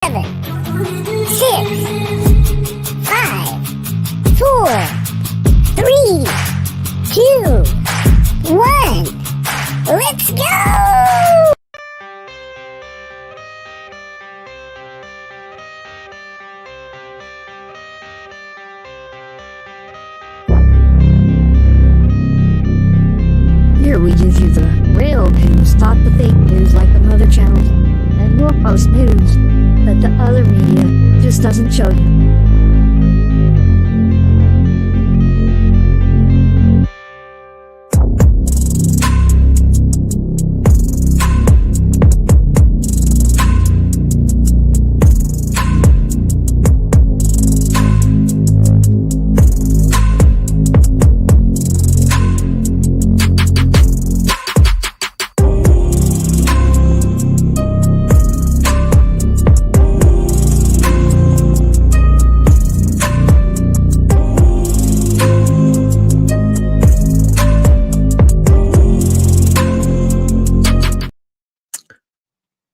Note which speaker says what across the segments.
Speaker 1: 7, 6, 5, 4, 3, 2, 1. Let's go! Here we give you the real news, not the fake news like the other channels. And we'll post news that the other media just doesn't show you.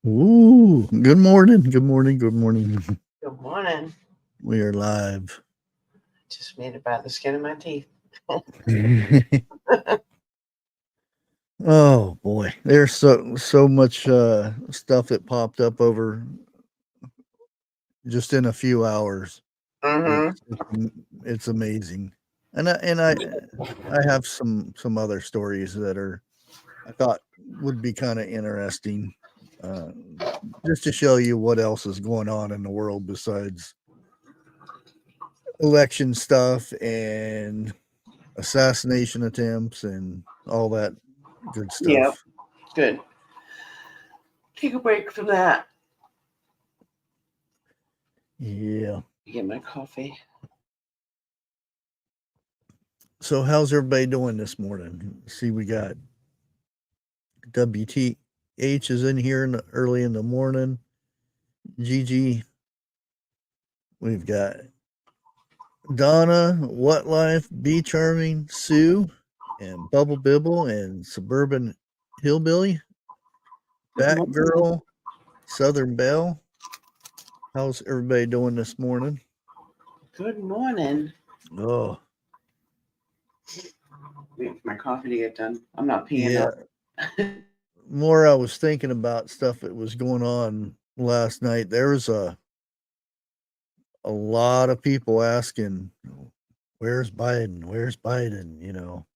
Speaker 2: Ooh, good morning. Good morning. Good morning.
Speaker 3: Good morning.
Speaker 2: We are live.
Speaker 3: Just made it by the skin of my teeth.
Speaker 2: Oh boy, there's so much stuff that popped up over just in a few hours. It's amazing, and I have some other stories that I thought would be kind of interesting, just to show you what else is going on in the world besides election stuff and assassination attempts and all that good stuff.
Speaker 3: Yeah, good. Take a break from that.
Speaker 2: Yeah.
Speaker 3: Get my coffee.
Speaker 2: So how's everybody doing this morning? See, we got WTH is in here early in the morning. Gigi. We've got Donna, What Life, Be Charming, Sue, and Bubble Bibble, and Suburban Hillbilly, Batgirl, Southern Belle. How's everybody doing this morning?
Speaker 3: Good morning.
Speaker 2: Oh,
Speaker 3: Wait for my coffee to get done. I'm not peeing up.
Speaker 2: More I was thinking about stuff that was going on last night. There was a lot of people asking, where's Biden? Where's Biden? You know,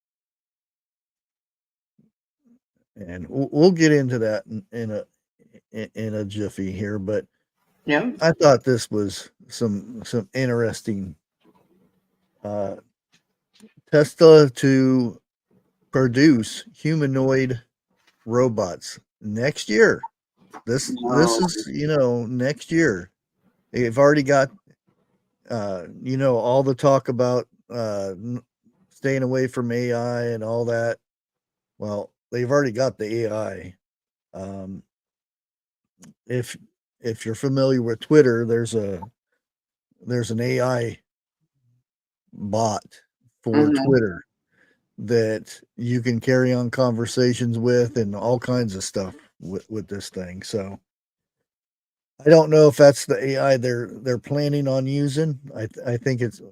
Speaker 2: and we'll get into that in a jiffy here. But
Speaker 3: Yeah,
Speaker 2: I thought this was some interesting. Tesla to produce humanoid robots next year. This is next year. They've already got all the talk about staying away from AI and all that. Well, they've already got the AI. If you're familiar with Twitter, there's an AI bot for Twitter that you can carry on conversations with and all kinds of stuff with this thing. So I don't know if that's the AI they're planning on using. I think it's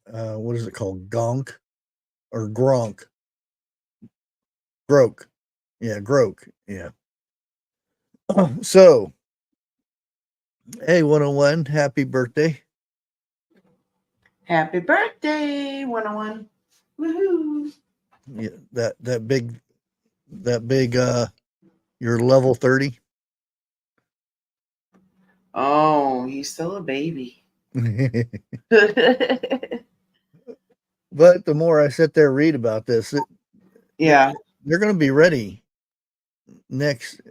Speaker 2: what is it called? Gonk or Gronk? Grok. Yeah, Grok. Yeah. So, hey, 101, happy birthday.
Speaker 3: Happy birthday, 101. Woohoo.
Speaker 2: Yeah, that big you're level 30.
Speaker 3: Oh, he's still a baby.
Speaker 2: But the more I sit there and read about this, they're going to be ready next.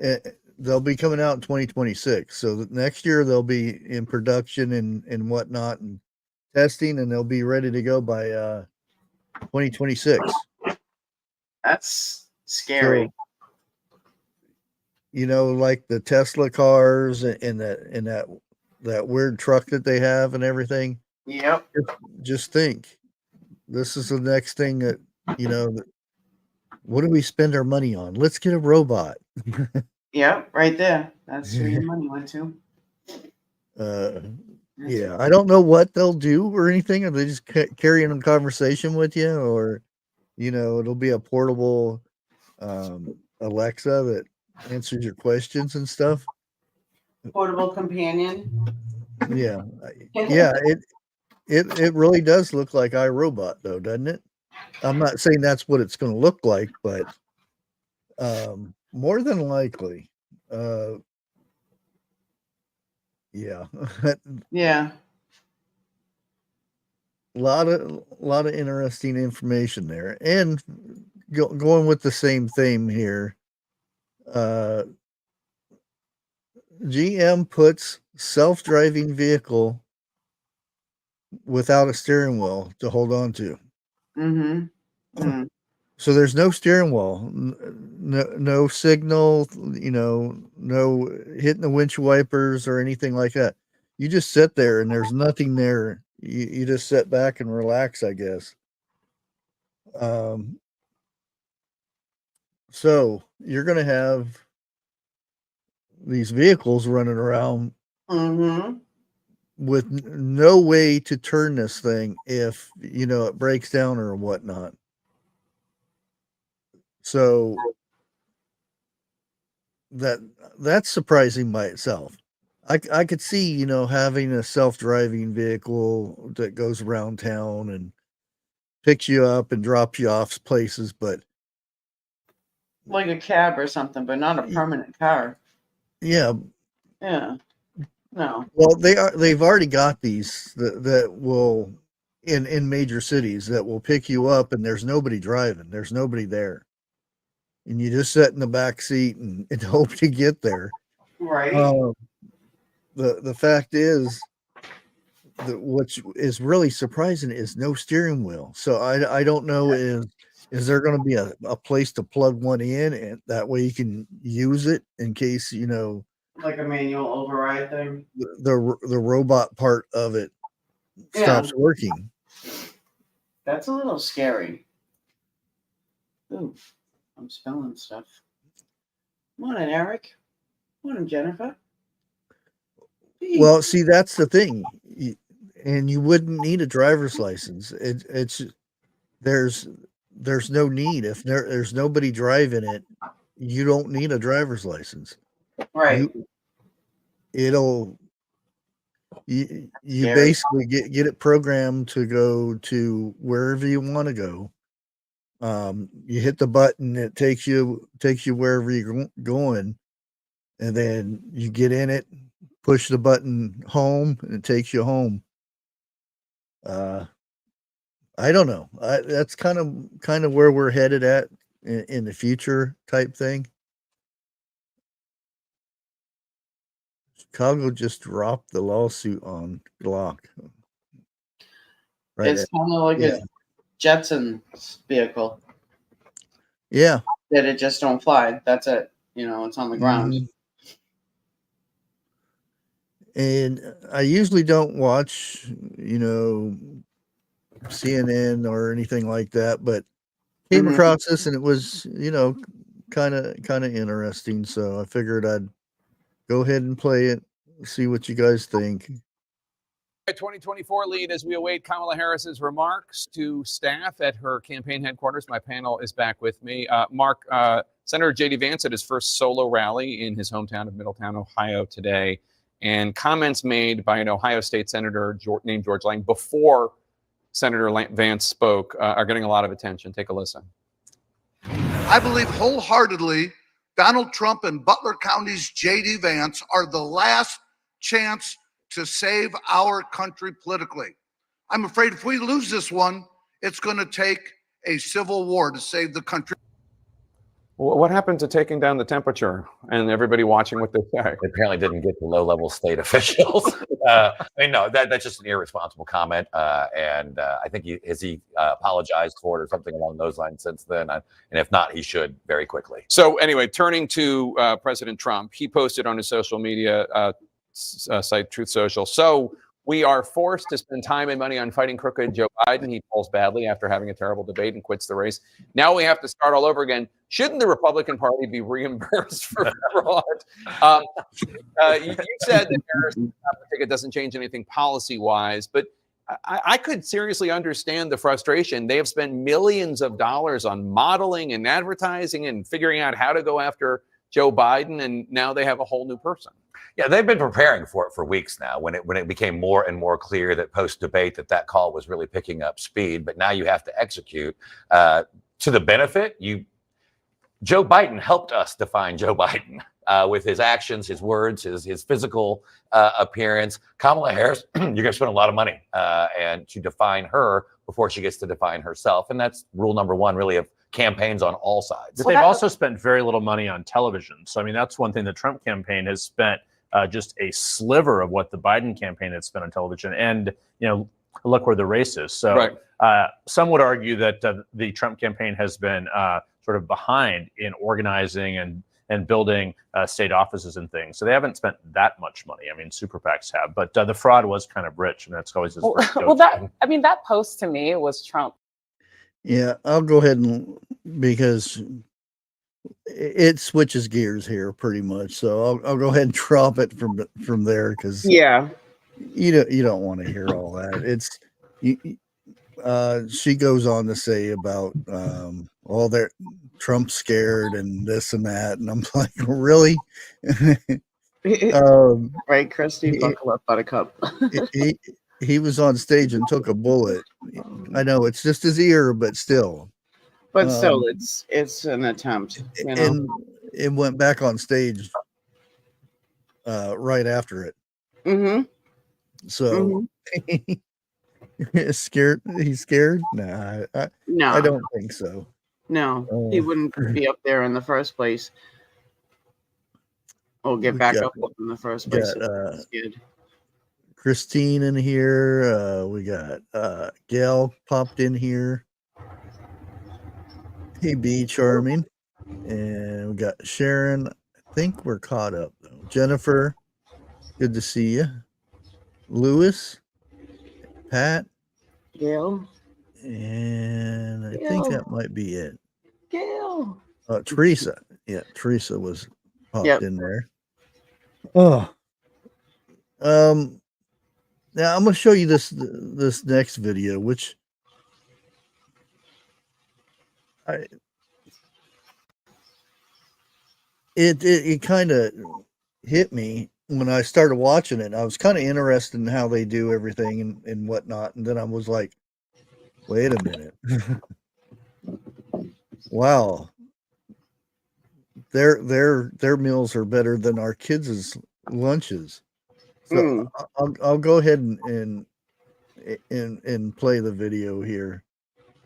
Speaker 2: They'll be coming out in 2026. So next year they'll be in production and whatnot and testing, and they'll be ready to go by 2026.
Speaker 3: That's scary.
Speaker 2: So, like the Tesla cars and that weird truck that they have and everything.
Speaker 3: Yep.
Speaker 2: Just think, this is the next thing that what do we spend our money on? Let's get a robot.
Speaker 3: Yep, right there. That's where your money went to.
Speaker 2: Yeah, I don't know what they'll do or anything. Are they just carrying a conversation with you, or it'll be a portable Alexa that answers your questions and stuff.
Speaker 3: Portable companion.
Speaker 2: Yeah, yeah. It really does look like iRobot, though, doesn't it? I'm not saying that's what it's going to look like, but more than likely, yeah.
Speaker 3: Yeah.
Speaker 2: A lot of interesting information there, and going with the same theme here. GM puts self-driving vehicle without a steering wheel to hold on to.
Speaker 3: Mm-hmm.
Speaker 2: So there's no steering wheel, no signal, no hitting the windshield wipers or anything like that. You just sit there and there's nothing there. You just sit back and relax, I guess. So you're going to have these vehicles running around with no way to turn this thing if, it breaks down or whatnot. So that's surprising by itself. I could see, having a self-driving vehicle that goes around town and picks you up and drops you off places, but
Speaker 3: like a cab or something, but not a permanent car.
Speaker 2: Yeah.
Speaker 3: Yeah. No.
Speaker 2: Well, they've already got these that will in major cities that will pick you up and there's nobody driving. There's nobody there. And you just sit in the back seat and hope to get there.
Speaker 3: Right.
Speaker 2: The fact is that what is really surprising is no steering wheel. So I don't know is there going to be a place to plug one in, and that way you can use it in case
Speaker 3: like a manual override thing.
Speaker 2: The robot part of it stops working.
Speaker 3: That's a little scary. Ooh, I'm spelling stuff. Morning, Eric. Morning, Jennifer.
Speaker 2: Well, see, that's the thing, and you wouldn't need a driver's license. It's there's no need if there's nobody driving it. You don't need a driver's license,
Speaker 3: right?
Speaker 2: You basically get it programmed to go to wherever you want to go. You hit the button, it takes you wherever you're going, and then you get in it. Push the button home and it takes you home. I don't know. That's kind of where we're headed at in the future type thing. Chicago just dropped the lawsuit on Glock.
Speaker 3: Right. It's kind of like a Jetsons vehicle.
Speaker 2: Yeah.
Speaker 3: That it just don't fly. That's it. It's on the ground.
Speaker 2: Mm-hmm. And I usually don't watch, CNN or anything like that, but came across this and it was, kind of interesting. So I figured I'd go ahead and play it, see what you guys think.
Speaker 4: 2024 lead as we await Kamala Harris's remarks to staff at her campaign headquarters. My panel is back with me. Mark, Senator J.D. Vance at his first solo rally in his hometown of Middletown, Ohio today. And comments made by an Ohio State senator named George Lang before Senator Vance spoke are getting a lot of attention. Take a listen.
Speaker 5: I believe wholeheartedly Donald Trump and Butler County's J.D. Vance are the last chance to save our country politically. I'm afraid if we lose this one, it's going to take a civil war to save the country.
Speaker 4: What happened to taking down the temperature and everybody watching what they say?
Speaker 6: It apparently didn't get to low-level state officials. No, that's just an irresponsible comment. And I think has he apologized for it or something along those lines since then? And if not, he should very quickly.
Speaker 4: So anyway, turning to President Trump, he posted on his social media site, Truth Social. So We are forced to spend time and money on fighting crooked Joe Biden. He falls badly after having a terrible debate and quits the race. Now we have to start all over again. Shouldn't the Republican Party be reimbursed for fraud? You said that Harris' ticket doesn't change anything policy-wise, but I could seriously understand the frustration. They have spent millions of dollars on modeling and advertising and figuring out how to go after Joe Biden, and now they have a whole new person.
Speaker 6: Yeah, they've been preparing for it for weeks now. When it became more and more clear that post-debate that call was really picking up speed, but now you have to execute to the benefit. Joe Biden helped us define Joe Biden with his actions, his words, his physical appearance. Kamala Harris, you're going to spend a lot of money and to define her before she gets to define herself, and that's rule number one, really, of campaigns on all sides.
Speaker 7: But they've also spent very little money on television. So, I mean, that's one thing the Trump campaign has spent just a sliver of what the Biden campaign had spent on television. And, you know, look where the race is. So some would argue that the Trump campaign has been sort of behind in organizing and building state offices and things. So they haven't spent that much money. I mean, super PACs have, but the fraud was kind of rich, and that's always his
Speaker 8: that post to me was Trump.
Speaker 2: Yeah, I'll go ahead and because it switches gears here pretty much. So I'll go ahead and drop it from there because you don't want to hear all that. It's she goes on to say about all their Trump's scared and this and that, and I'm like, really?
Speaker 3: Right, Christy, buckle up, Buttercup.
Speaker 2: He was on stage and took a bullet. I know it's just his ear, but still.
Speaker 3: But still, it's an attempt. You know?
Speaker 2: And it went back on stage right after it.
Speaker 3: Mm-hmm.
Speaker 2: So he's scared. He's scared? Nah,
Speaker 3: no,
Speaker 2: I don't think so.
Speaker 3: No, he wouldn't be up there in the first place. Or get back up in the first place. Good.
Speaker 2: Christine in here. We got Gail popped in here. Hey, B, charming. And we got Sharon. I think we're caught up, though. Jennifer, good to see you. Lewis, Pat,
Speaker 3: Gail,
Speaker 2: and I think that might be it.
Speaker 3: Gail.
Speaker 2: Teresa. Yeah, Teresa was popped in there. Oh. Now I'm going to show you this next video, which it kind of hit me when I started watching it. I was kind of interested in how they do everything and whatnot, and then I was like, wait a minute. Wow. Their meals are better than our kids' lunches. So I'll go ahead and play the video here.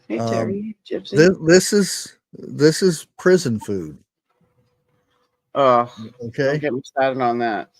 Speaker 3: Hey, Terry, Gypsy.
Speaker 2: This is prison food.
Speaker 3: Okay.
Speaker 2: Don't
Speaker 3: get me started on that.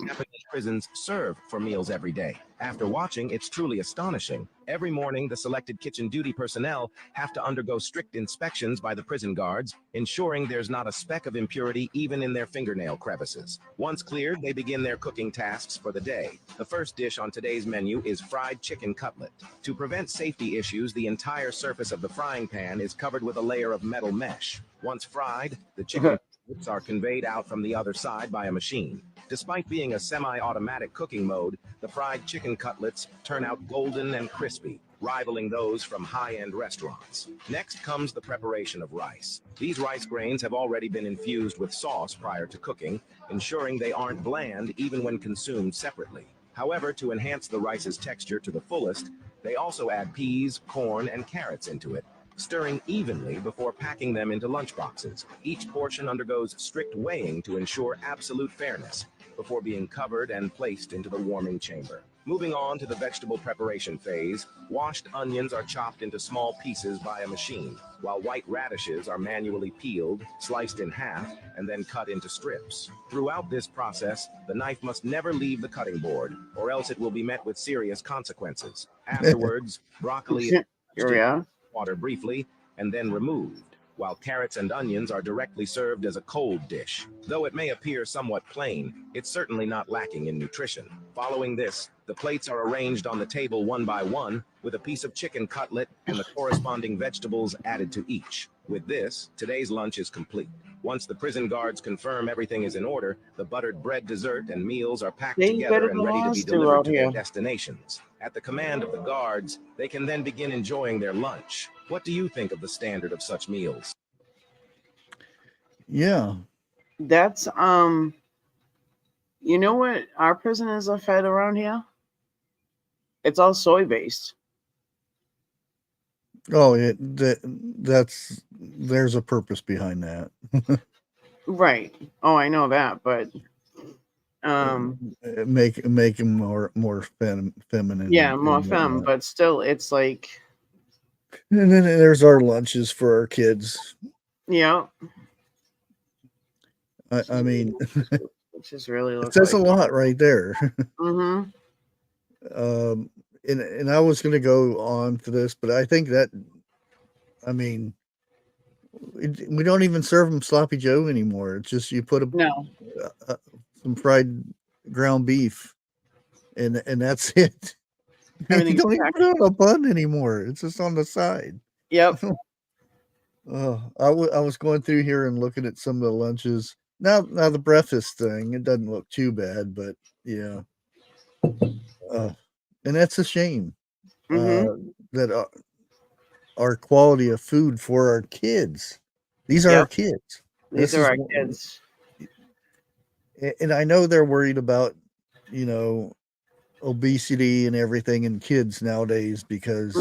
Speaker 9: Japanese prisons serve for meals every day. After watching, it's truly astonishing. Every morning, the selected kitchen duty personnel have to undergo strict inspections by the prison guards, ensuring there's not a speck of impurity even in their fingernail crevices. Once cleared, they begin their cooking tasks for the day. The first dish on today's menu is fried chicken cutlet. To prevent safety issues, the entire surface of the frying pan is covered with a layer of metal mesh. Once fried, the chicken cutlets are conveyed out from the other side by a machine. Despite being a semi-automatic cooking mode, the fried chicken cutlets turn out golden and crispy, rivaling those from high-end restaurants. Next comes the preparation of rice. These rice grains have already been infused with sauce prior to cooking, ensuring they aren't bland even when consumed separately. However, to enhance the rice's texture to the fullest, they also add peas, corn, and carrots into it, stirring evenly before packing them into lunchboxes. Each portion undergoes strict weighing to ensure absolute fairness before being covered and placed into the warming chamber. Moving on to the vegetable preparation phase, washed onions are chopped into small pieces by a machine, while white radishes are manually peeled, sliced in half, and then cut into strips. Throughout this process, the knife must never leave the cutting board, or else it will be met with serious consequences. Afterwards, broccoli is water briefly and then removed. while carrots and onions are directly served as a cold dish. Though it may appear somewhat plain, it's certainly not lacking in nutrition. Following this, the plates are arranged on the table one by one, with a piece of chicken cutlet and the corresponding vegetables added to each. With this, today's lunch is complete. Once the prison guards confirm everything is in order, the buttered bread dessert and meals are packed together and ready to be delivered to their destinations. At the command of the guards, they can then begin enjoying their lunch. What do you think of the standard of such meals?
Speaker 2: Yeah.
Speaker 3: That's you know what our prisoners are fed around here? It's all soy based.
Speaker 2: Oh, that's there's a purpose behind that.
Speaker 3: Right. Oh, I know that, but
Speaker 2: make him more feminine.
Speaker 3: yeah, more
Speaker 2: and
Speaker 3: femme,
Speaker 2: whatnot.
Speaker 3: but still it's like,
Speaker 2: And then there's our lunches for our kids.
Speaker 3: yeah,
Speaker 2: I mean,
Speaker 3: which is really
Speaker 2: it says a lot right there.
Speaker 3: Mm-hmm.
Speaker 2: And I was going to go on for this, but I think that, I mean, we don't even serve them sloppy Joe anymore. It's just you put some fried ground beef, and that's it. You don't even put it on a bun anymore. It's just on the side.
Speaker 3: Yep.
Speaker 2: Oh, I was going through here and looking at some of the lunches. Now the breakfast thing, it doesn't look too bad, but yeah. And that's a shame. That our quality of food for our kids. These are our kids.
Speaker 3: These are our kids.
Speaker 2: And I know they're worried about, obesity and everything in kids nowadays because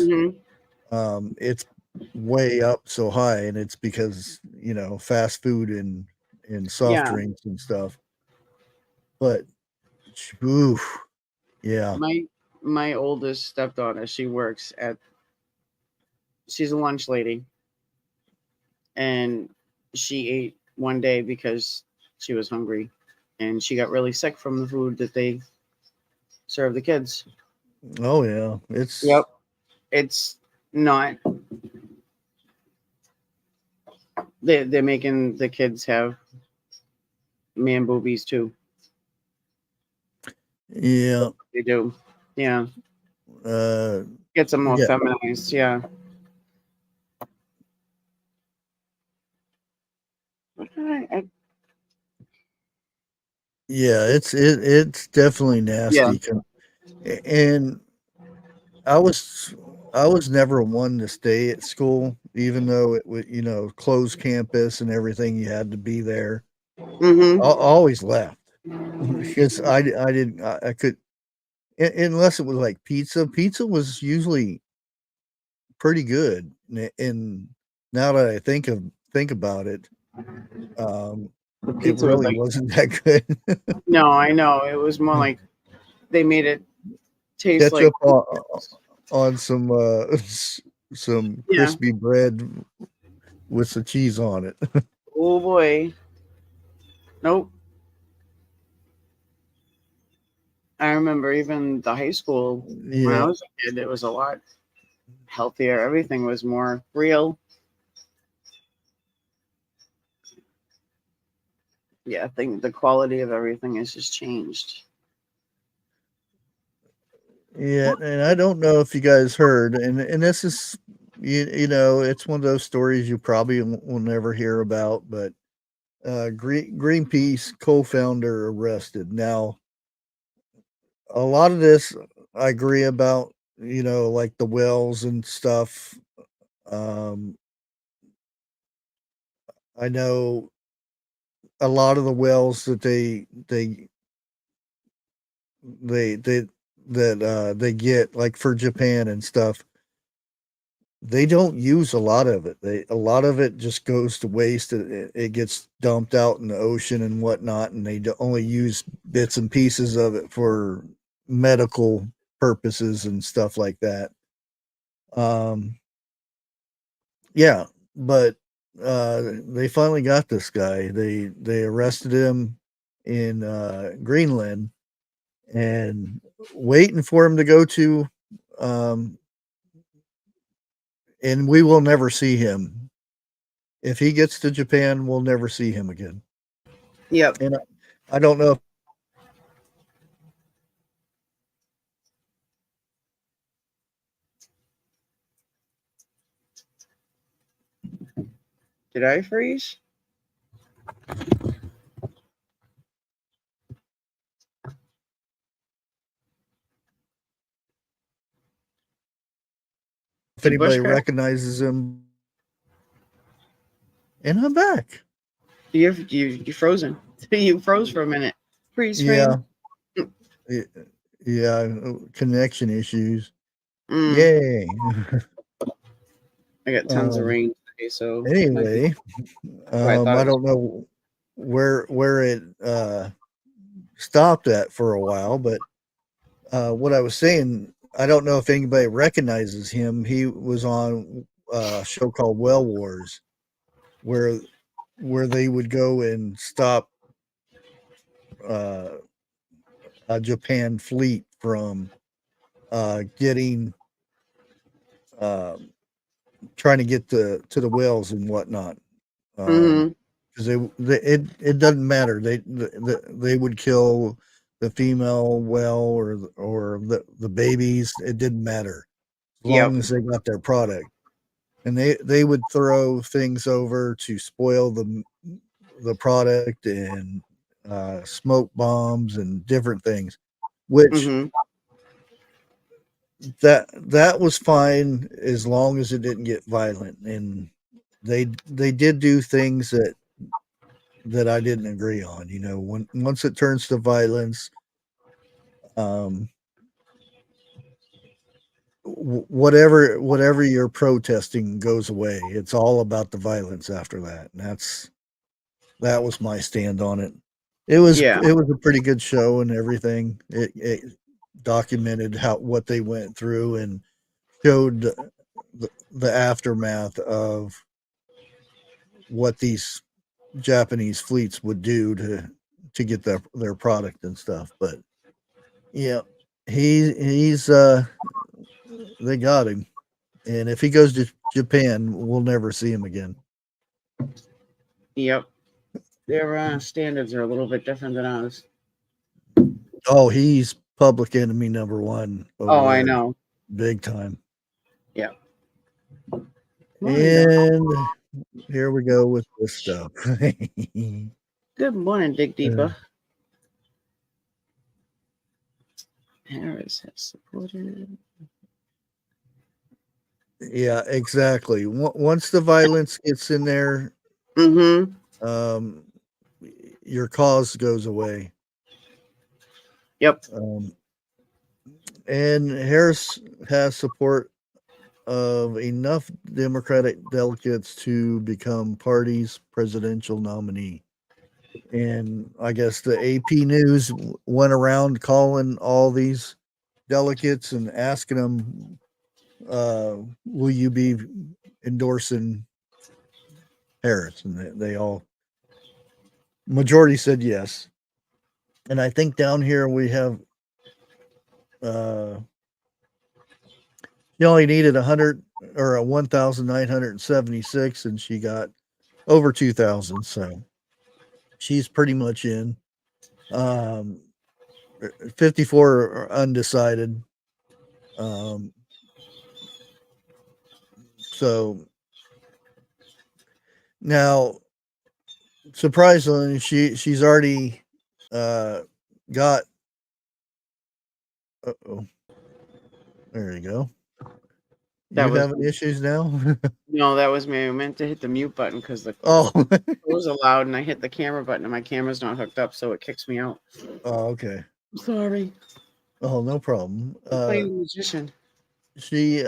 Speaker 2: it's way up so high, and it's because, fast food and soft drinks and stuff. But oof, yeah.
Speaker 3: My oldest stepdaughter, she's a lunch lady, and she ate one day because she was hungry, and she got really sick from the food that they serve the kids.
Speaker 2: Oh yeah,
Speaker 3: it's not. They're making the kids have man boobies too.
Speaker 2: Yeah,
Speaker 3: they do. Yeah.
Speaker 2: Get
Speaker 3: some more feminized. Yeah.
Speaker 2: Yeah, it's definitely nasty. And I was never one to stay at school, even though it was, closed campus and everything. You had to be there. I always left because I could, unless it was like pizza. Pizza was usually pretty good, and now that I think about it, it really wasn't that good.
Speaker 3: No, I know. It was more like they made it taste
Speaker 2: Ketchup
Speaker 3: like
Speaker 2: on some crispy bread with some cheese on it.
Speaker 3: Oh boy. Nope. I remember even the high school when I was a kid, it was a lot healthier. Everything was more real. Yeah, I think the quality of everything has just changed.
Speaker 2: Yeah, and I don't know if you guys heard, and this is, it's one of those stories you probably will never hear about, but Greenpeace co-founder arrested. Now, a lot of this I agree about, like the wells and stuff. I know a lot of the wells that they get, like for Japan and stuff, they don't use a lot of it. A lot of it just goes to waste. It gets dumped out in the ocean and whatnot, and they only use bits and pieces of it for medical purposes and stuff like that. Yeah, but they finally got this guy. They arrested him in Greenland, and waiting for him to go to and we will never see him if he gets to Japan, we'll never see him again.
Speaker 3: Yep.
Speaker 2: And I don't know.
Speaker 3: Did I freeze?
Speaker 2: If anybody
Speaker 3: Bushcraft?
Speaker 2: recognizes him, and I'm back.
Speaker 3: You frozen. You froze for a minute. Freeze frame.
Speaker 2: Yeah. Yeah, connection issues.
Speaker 3: Mm.
Speaker 2: Yay.
Speaker 3: I got tons of rain today, so
Speaker 2: Anyway, I don't know where it stopped at for a while, but what I was saying, I don't know if anybody recognizes him. He was on a show called Well Wars, where they would go and stop a Japan fleet from getting trying to get to the whales and whatnot. Because it doesn't matter. They would kill the female whale or the babies. It didn't matter as long as they got their product. And they would throw things over to spoil the product and smoke bombs and different things, which that was fine as long as it didn't get violent. And they did do things that I didn't agree on. You know, once it turns to violence, whatever you're protesting goes away. It's all about the violence after that. And that was my stand on it. It was a pretty good show and everything. It documented what they went through and showed the aftermath of what these Japanese fleets would do to get their product and stuff. But yeah, he's they got him, and if he goes to Japan, we'll never see him again.
Speaker 3: Yep, their standards are a little bit different than ours.
Speaker 2: Oh, he's public enemy number one.
Speaker 3: Oh, I know,
Speaker 2: big time.
Speaker 3: Yeah.
Speaker 2: And here we go with this stuff.
Speaker 3: Good morning, Dig Deeper. Harris has supported.
Speaker 2: Yeah, exactly. Once the violence gets in there, your cause goes away.
Speaker 3: Yep.
Speaker 2: And Harris has support of enough Democratic delegates to become party's presidential nominee. And I guess the AP News went around calling all these delegates and asking them, will you be endorsing Harris? And they all, majority said yes. And I think down here we have, she only needed 100 or 1,976, and she got over 2,000. So she's pretty much in. 54 are undecided. So now, surprisingly, she's already got. There you go. You having issues now?
Speaker 3: No, that was me. I meant to hit the mute button because the was allowed, and I hit the camera button, and my camera's not hooked up, so it kicks me out.
Speaker 2: Oh, okay.
Speaker 3: I'm sorry.
Speaker 2: Oh, no problem.
Speaker 3: Playing a musician.
Speaker 2: She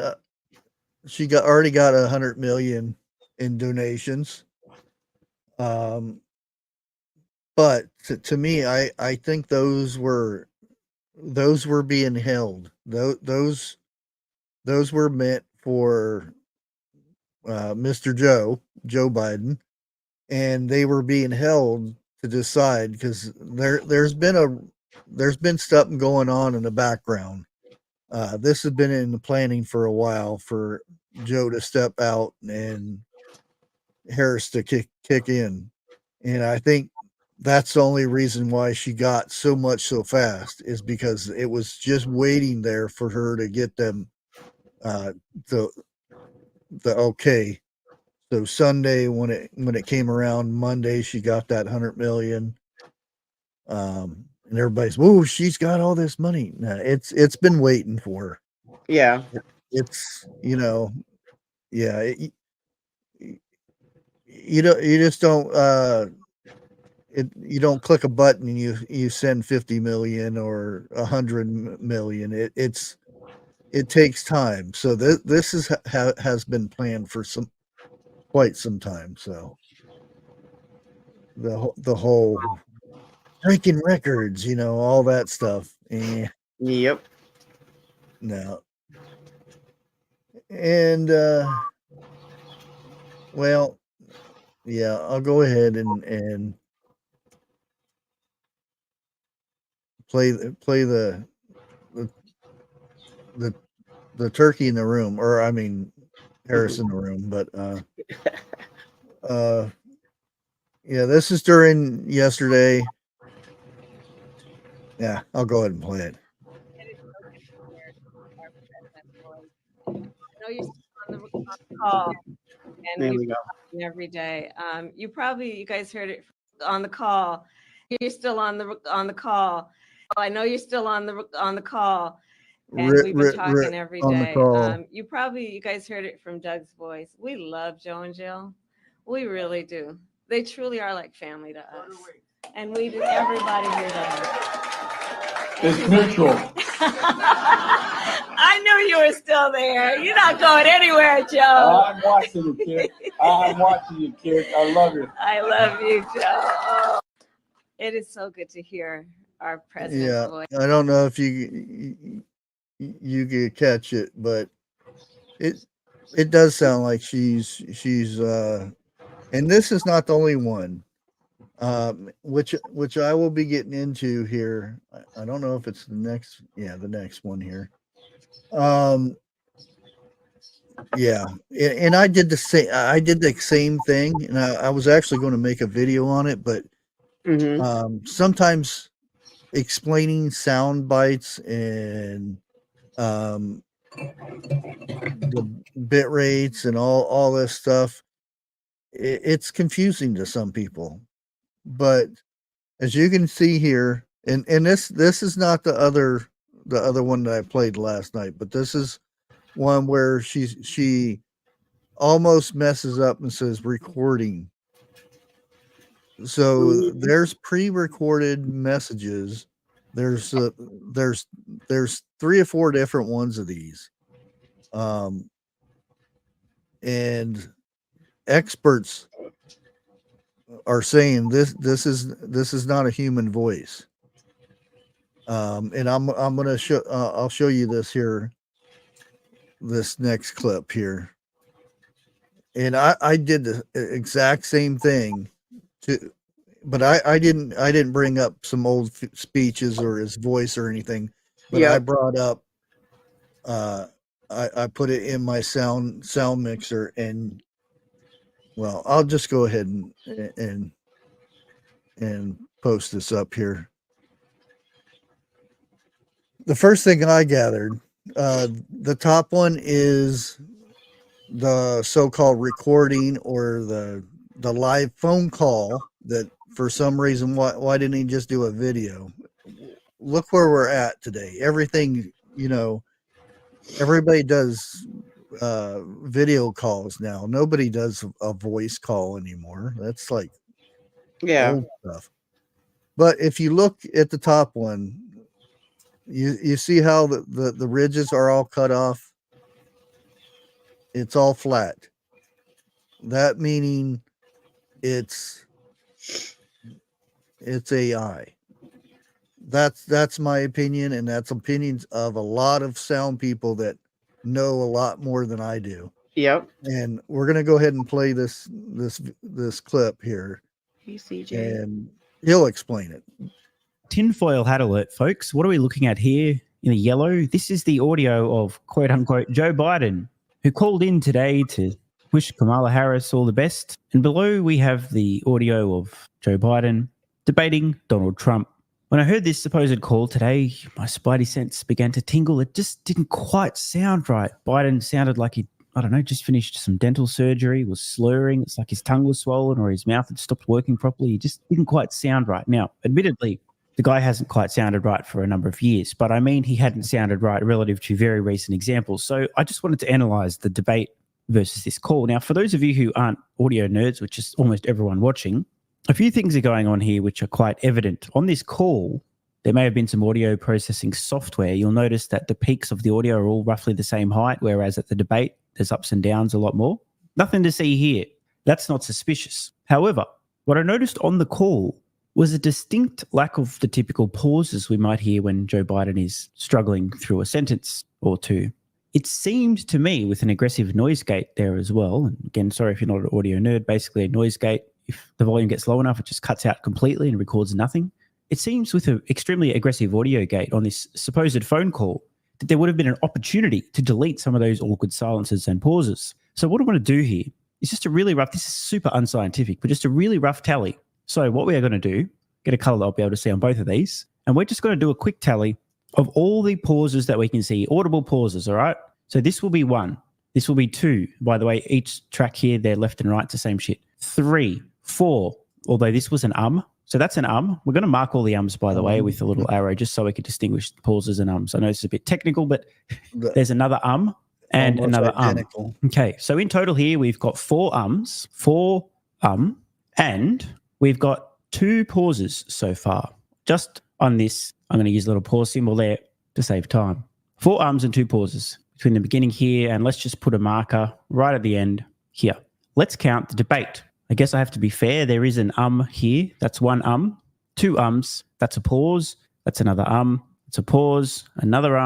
Speaker 2: already got 100 million in donations. But to me, I think those were being held. Those were meant for Mr. Joe Biden, and they were being held to decide because there's been stuff going on in the background. This has been in the planning for a while for Joe to step out and Harris to kick in. And I think that's the only reason why she got so much so fast, is because it was just waiting there for her to get them the okay. So Sunday, when it came around, Monday she got that 100 million. And everybody's, whoa, she's got all this money. Nah, it's been waiting for her.
Speaker 3: Yeah.
Speaker 2: It's, you know, yeah. You just don't you don't click a button and you send 50 million or 100 million. It takes time. So this has been planned for quite some time. So the whole breaking records, all that stuff.
Speaker 3: Yep.
Speaker 2: No. And well, yeah, I'll go ahead and play the turkey in the room, or I mean Harris in the room, but yeah, this is during yesterday. Yeah, I'll go ahead and play it.
Speaker 10: I know you're still on the call, and
Speaker 3: There we go.
Speaker 10: every day. You guys heard it on the call. You're still on the call. I know you're still on the call, and we've been talking every day. You guys heard it from Doug's voice. We love Joe and Jill. We really do. They truly are like family to us, and we do. Everybody here does.
Speaker 11: It's mutual.
Speaker 10: I knew you were still there. You're not going anywhere, Joe.
Speaker 11: I'm watching you, kid. I'm watching you, kid. I love you.
Speaker 10: I love you, Joe. Oh, it is so good to hear our president's voice.
Speaker 2: I don't know if you could catch it, but it does sound like she's and this is not the only one. Which I will be getting into here. I don't know if it's the next one here. Yeah, and I did the same thing, and I was actually going to make a video on it, but sometimes explaining sound bites and the bit rates and all this stuff, it's confusing to some people. But as you can see here, and this is not the other one that I played last night, but this is one where she almost messes up and says recording. So there's pre-recorded messages. There's 3 or 4 different ones of these, and experts are saying this is not a human voice. And I'm gonna show I'll show you this here, this next clip here. And I did the exact same thing but I didn't bring up some old speeches or his voice or anything, but I brought up I put it in my sound mixer, and well, I'll just go ahead and post this up here. The first thing I gathered, the top one is the so-called recording or the live phone call that for some reason, why didn't he just do a video? Look where we're at today. Everything, everybody does video calls now. Nobody does a voice call anymore. That's like old stuff. But if you look at the top one, you see how the ridges are all cut off. It's all flat. That meaning it's AI. That's my opinion, and that's opinions of a lot of sound people that know a lot more than I do.
Speaker 3: Yep.
Speaker 2: And we're gonna go ahead and play this clip here.
Speaker 3: Hey, CJ.
Speaker 2: And he'll explain it.
Speaker 12: Tinfoil hat alert, folks. What are we looking at here in the yellow? This is the audio of quote unquote Joe Biden, who called in today to wish Kamala Harris all the best. And below we have the audio of Joe Biden debating Donald Trump. When I heard this supposed call today, my spidey sense began to tingle. It just didn't quite sound right. Biden sounded like he, I don't know, just finished some dental surgery, was slurring. It's like his tongue was swollen or his mouth had stopped working properly. He just didn't quite sound right. Now, admittedly, the guy hasn't quite sounded right for a number of years, but I mean he hadn't sounded right relative to very recent examples. So I just wanted to analyze the debate versus this call. Now, for those of you who aren't audio nerds, which is almost everyone watching, a few things are going on here which are quite evident. On this call, there may have been some audio processing software. You'll notice that the peaks of the audio are all roughly the same height, whereas at the debate, there's ups and downs a lot more. Nothing to see here. That's not suspicious. However, what I noticed on the call was a distinct lack of the typical pauses we might hear when Joe Biden is struggling through a sentence or two. It seemed to me with an aggressive noise gate there as well. And again, sorry if you're not an audio nerd, basically a noise gate, if the volume gets low enough, it just cuts out completely and records nothing. It seems with an extremely aggressive audio gate on this supposed phone call that there would have been an opportunity to delete some of those awkward silences and pauses. So what I want to do here is just a really rough, this is super unscientific, but just a really rough tally. So what we are going to do, get a color that I'll be able to see on both of these, and we're just going to do a quick tally of all the pauses that we can see, audible pauses, all right? So this will be 1. This will be 2. By the way, each track here, they're left and right, it's the same shit. 3, 4, although this was an so that's an We're going to mark all the ums, by the way, with a little arrow, just so we can distinguish pauses and ums. I know this is a bit technical, but there's another and another identical. Okay, so in total here, we've got 4 ums, and we've got 2 pauses so far. Just on this, I'm going to use a little pause symbol there to save time. 4 ums and 2 pauses between the beginning here, and let's just put a marker right at the end here. Let's count the debate. I guess I have to be fair. There is an here. That's 1 2 ums. That's a pause. That's another It's a pause. Another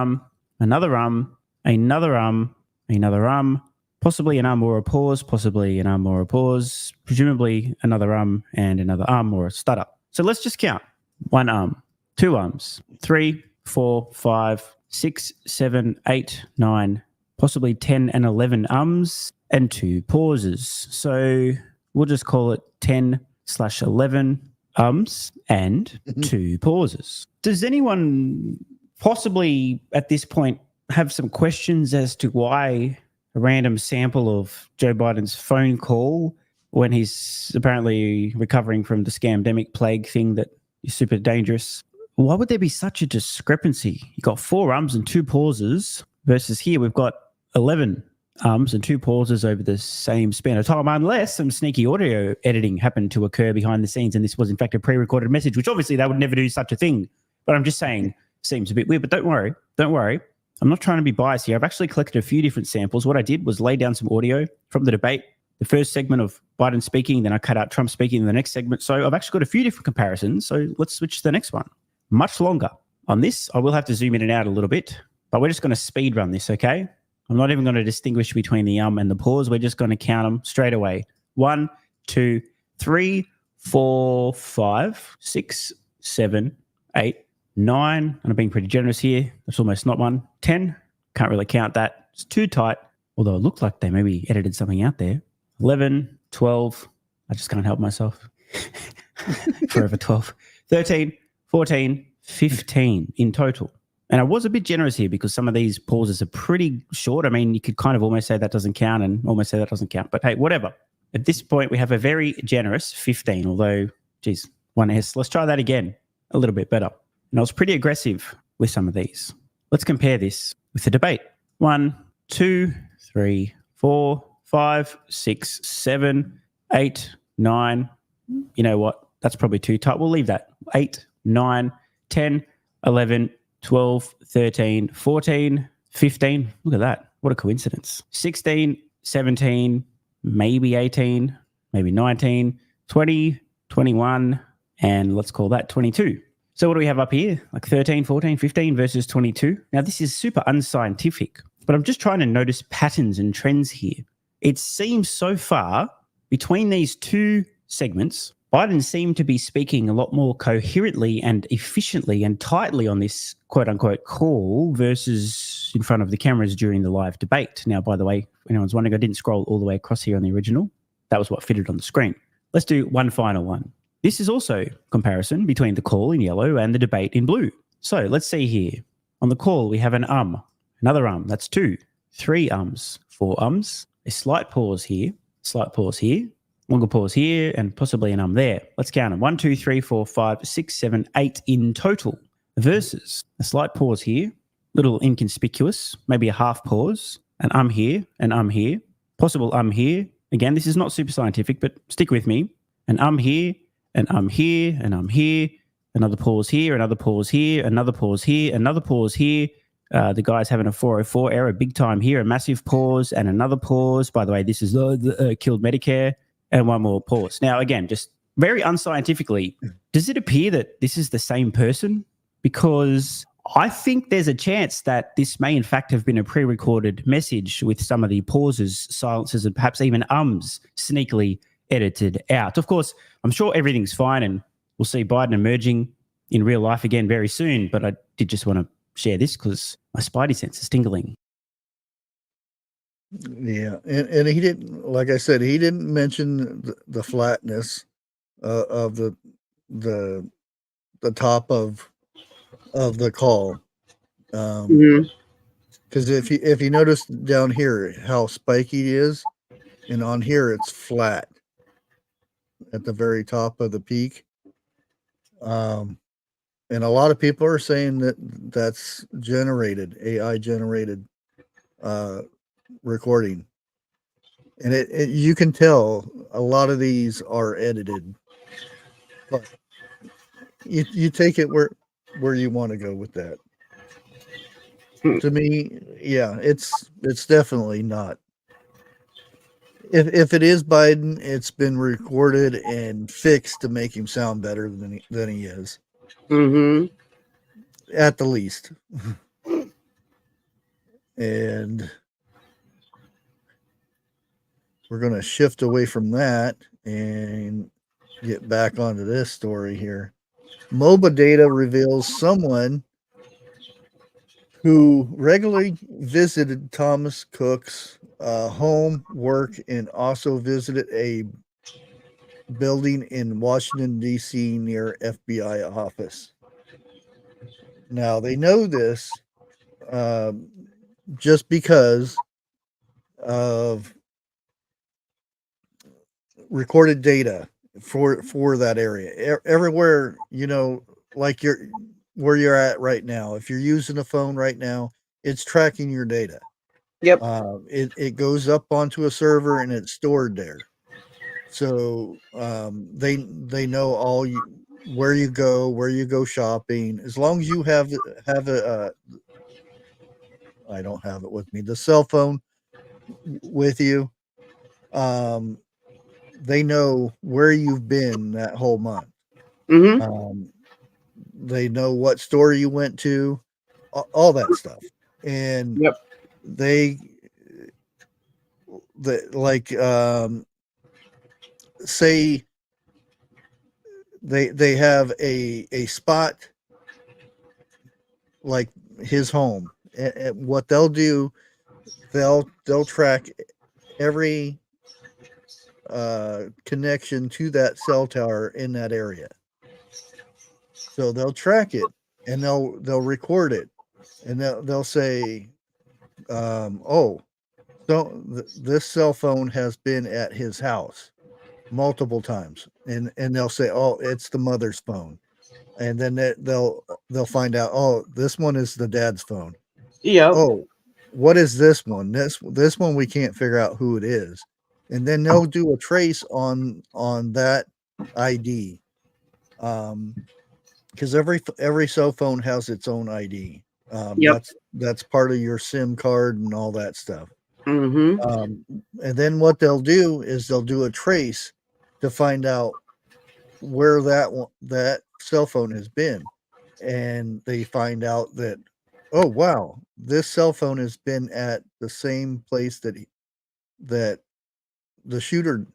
Speaker 12: another another possibly an or a pause, possibly an or a pause, presumably another and another or a stutter. So let's just count. 1 2 ums, 3, 4, 5, 6, 7, 8, 9, possibly 10 and 11 ums and 2 pauses. So we'll just call it 10/11 ums and 2 pauses. Does anyone possibly at this point have some questions as to why a random sample of Joe Biden's phone call when he's apparently recovering from the scamdemic plague thing that is super dangerous? Why would there be such a discrepancy? You got 4 ums and 2 pauses versus here we've got 11 ums and 2 pauses over the same span of time, unless some sneaky audio editing happened to occur behind the scenes and this was in fact a pre-recorded message, which obviously they would never do such a thing. But I'm just saying, seems a bit weird, but don't worry. I'm not trying to be biased here. I've actually collected a few different samples. What I did was lay down some audio from the debate, the first segment of Biden speaking, then I cut out Trump speaking in the next segment. So I've actually got a few different comparisons. So let's switch to the next one. Much longer. On this, I will have to zoom in and out a little bit, but we're just going to speed run this, okay? I'm not even going to distinguish between the and the pause. We're just going to count them straight away. 1, 2, 3, 4, 5, 6, 7, 8, 9. And I'm being pretty generous here. That's almost not 1. 10. Can't really count that. It's too tight. Although it looked like they maybe edited something out there. 11, 12. I just can't help myself. Forever 12. 13, 14, 15 in total. And I was a bit generous here because some of these pauses are pretty short. I mean, you could kind of almost say that doesn't count and almost say that doesn't count. But hey, whatever. At this point, we have a very generous 15, although, geez, 1S. Let's try that again a little bit better. And I was pretty aggressive with some of these. Let's compare this with the debate. 1, 2, 3, 4, 5, 6, 7, 8, 9. You know what? That's probably too tight. We'll leave that. 8, 9, 10, 11, 12, 13, 14, 15. Look at that. What a coincidence. 16, 17, maybe 18, maybe 19, 20, 21, and let's call that 22. So what do we have up here? Like 13, 14, 15 versus 22. Now, this is super unscientific, but I'm just trying to notice patterns and trends here. It seems so far between these 2 segments, Biden seemed to be speaking a lot more coherently and efficiently and tightly on this quote-unquote call versus in front of the cameras during the live debate. Now, by the way, anyone's wondering, I didn't scroll all the way across here on the original. That was what fitted on the screen. Let's do one final one. This is also comparison between the call in yellow and the debate in blue. So let's see here. On the call, we have an another that's 2, 3 4 a slight pause here, longer pause here, and possibly an there. Let's count them. 1, 2, 3, 4, 5, 6, 7, 8 in total. Versus a slight pause here, little inconspicuous, maybe a half pause, an here, an here, possible here. Again, this is not super scientific, but stick with me. An here, and here, and here, another pause here, another pause here, another pause here, another pause here. The guy's having a 404 error big time here, a massive pause and another pause. By the way, this is killed Medicare, and one more pause. Now, again, just very unscientifically, does it appear that this is the same person? Because I think there's a chance that this may in fact have been a pre-recorded message with some of the pauses, silences, and perhaps even sneakily edited out. Of course, I'm sure everything's fine and we'll see Biden emerging in real life again very soon, but I did just want to share this because my spidey sense is tingling.
Speaker 2: Yeah, and he didn't, like I said, he didn't mention the flatness of the top of the call. Because if you notice down here how spiky it is, and on here it's flat at the very top of the peak. And a lot of people are saying that that's AI generated recording. And you can tell a lot of these are edited. But you take it where you want to go with that. To me, yeah, it's definitely not. If it is Biden, it's been recorded and fixed to make him sound better than he is. At the least. And we're going to shift away from that and get back onto this story here. MOBA data reveals someone who regularly visited Thomas Cook's home, work, and also visited a building in Washington, D.C. near FBI office. Now, they know this just because of recorded data for that area. Everywhere, like where you're at right now. If you're using a phone right now, it's tracking your data.
Speaker 3: Yep.
Speaker 2: It goes up onto a server and it's stored there. So they know where you go shopping. As long as you have a I don't have it with me, the cell phone with you. They know where you've been that whole month. They know what store you went to, all that stuff. And say they have a spot like his home. And what they'll do, they'll track every connection to that cell tower in that area. So they'll track it and they'll record it, and they'll say, this cell phone has been at his house multiple times, and they'll say, it's the mother's phone, and then they'll find out, this one is the dad's phone.
Speaker 3: Yeah.
Speaker 2: What is this one? This one we can't figure out who it is, and then they'll do a trace on that ID. Because every cell phone has its own ID. That's part of your SIM card and all that stuff. And then what they'll do is they'll do a trace to find out where that cell phone has been, and they find out that, wow, this cell phone has been at the same place that the shooter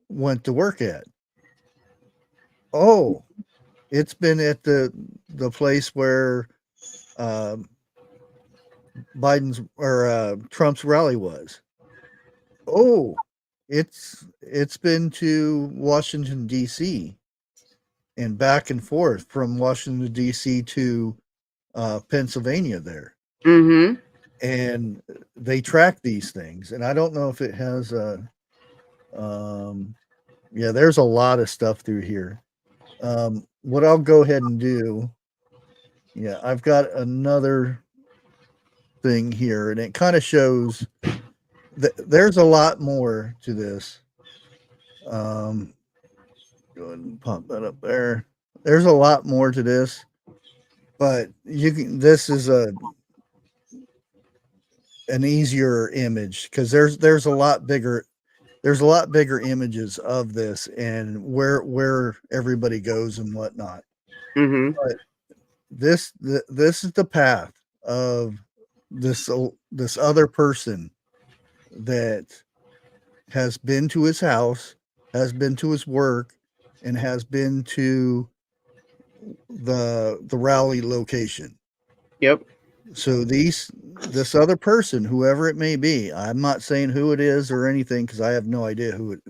Speaker 2: went to work at. It's been at the place where Biden's or Trump's rally was. Oh, it's been to Washington D.C. and back and forth from Washington D.C. to Pennsylvania there.
Speaker 3: Mm-hmm.
Speaker 2: And they track these things, and I don't know if it has yeah, there's a lot of stuff through here. What I'll go ahead and do, yeah, I've got another thing here, and it kind of shows that there's a lot more to this. Go ahead and pop that up there. There's a lot more to this, but you can. This is an easier image because there's a lot bigger. There's a lot bigger images of this and where everybody goes and whatnot.
Speaker 3: Mm-hmm.
Speaker 2: But this is the path of this other person that has been to his house, has been to his work, and has been to the rally location.
Speaker 3: Yep.
Speaker 2: So this other person, whoever it may be, I'm not saying who it is or anything because I have no idea who it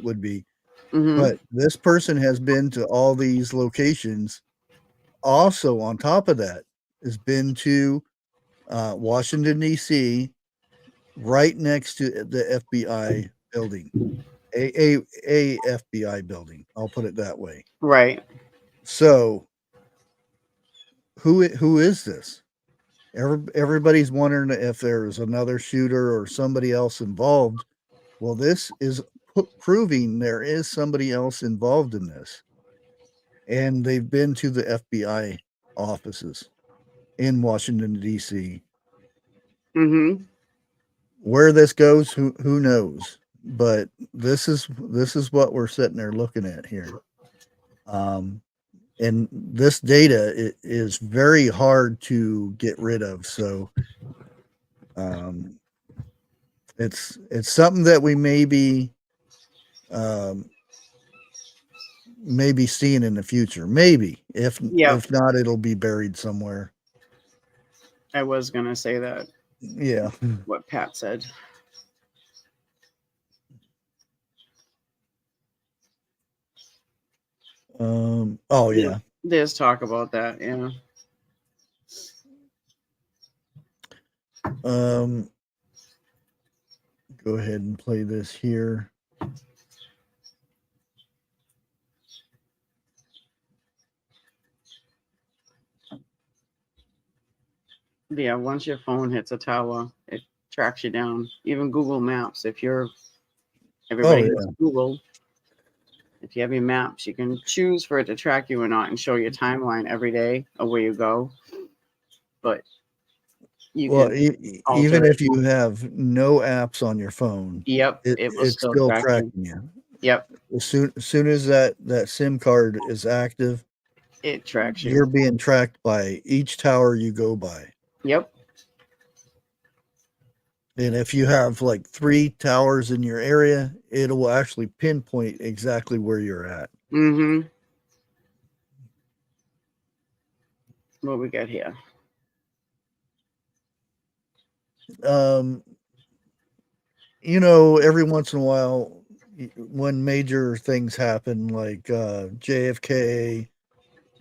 Speaker 2: would be.
Speaker 3: Mm-hmm.
Speaker 2: But this person has been to all these locations. Also, on top of that, has been to Washington D.C., right next to the FBI building, a FBI building. I'll put it that way.
Speaker 3: Right.
Speaker 2: So, who is this? Everybody's wondering if there's another shooter or somebody else involved. Well, this is proving there is somebody else involved in this. And they've been to the FBI offices in Washington, D.C.
Speaker 3: Mm-hmm.
Speaker 2: Where this goes, who knows? But this is what we're sitting there looking at here. And this data is very hard to get rid of. So it's something that we may be seeing in the future. Maybe if not, it'll be buried somewhere.
Speaker 3: I was gonna say that.
Speaker 2: Yeah.
Speaker 3: What Pat said.
Speaker 2: Oh yeah.
Speaker 3: There's talk about that, yeah.
Speaker 2: Go ahead and play this here.
Speaker 3: Yeah, once your phone hits a tower, it tracks you down. Even Google Maps, if everybody has Google, if you have your maps, you can choose for it to track you or not and show your timeline every day of where you go. But
Speaker 2: even if you have no apps on your phone,
Speaker 3: yep,
Speaker 2: it's still tracking you.
Speaker 3: Yep.
Speaker 2: As soon as that SIM card is active,
Speaker 3: it tracks you.
Speaker 2: You're being tracked by each tower you go by.
Speaker 3: Yep.
Speaker 2: And if you have like 3 towers in your area, it will actually pinpoint exactly where you're at.
Speaker 3: Mm-hmm. What we got here?
Speaker 2: Every once in a while, when major things happen, like JFK,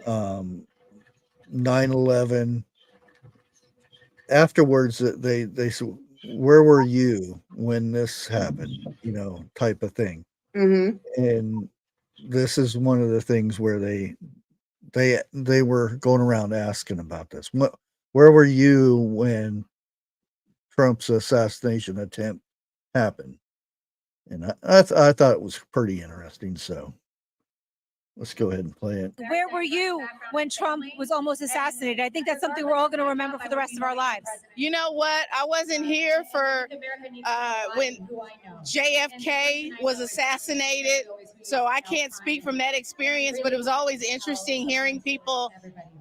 Speaker 2: 9/11, afterwards they say, where were you when this happened? Type of thing.
Speaker 3: Mm-hmm.
Speaker 2: And this is one of the things where they were going around asking about this. Where were you when Trump's assassination attempt happened? And I thought it was pretty interesting. So let's go ahead and play it.
Speaker 13: Where were you when Trump was almost assassinated? I think that's something we're all going to remember for the rest of our lives.
Speaker 14: You know what? I wasn't here for when JFK was assassinated, so I can't speak from that experience, but it was always interesting hearing people